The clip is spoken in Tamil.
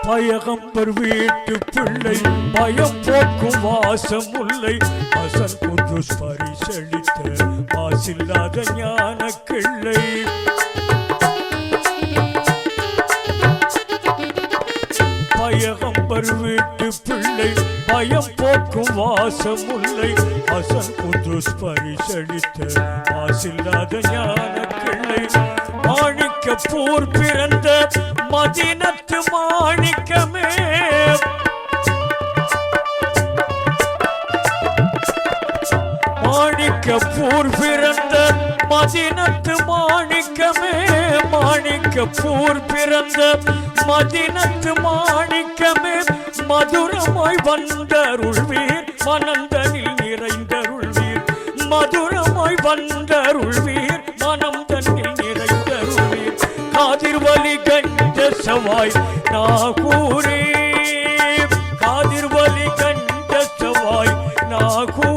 பயகம்பர் வீட்டு பிள்ளை பயம் போக்கும் வாசமுல்லை அசல் குன்று பரிசளித்த மாசில்லாத ஞான கிள்ளை பயகம்பர் வீட்டு பிள்ளை பயம் போக்கும் வாசமுல்லை அசல் குன்று பரிசளித்த மாசில்லாத ஞான கிள்ளை மாணிக்க போர் பிறந்த மதினத்து மாணிக்கமே மாணிக்க போர் பிறந்த மதினத்து மாணிக்கமே மாணிக்க போர் பிறந்த மதினத்து மாணிக்கமே மதுரமாய் வந்தருள்வீர் மனந்தனில் நிறைந்தருள்வீர் மதுரமாய் வந்தருள்வீர் மனம் தன்னில் நிறைந்தருள்வீர் காதிர்வலி கஞ்ச சவாய் நாகூரே காதிர்வலி கஞ்ச சவாய் நாகூர்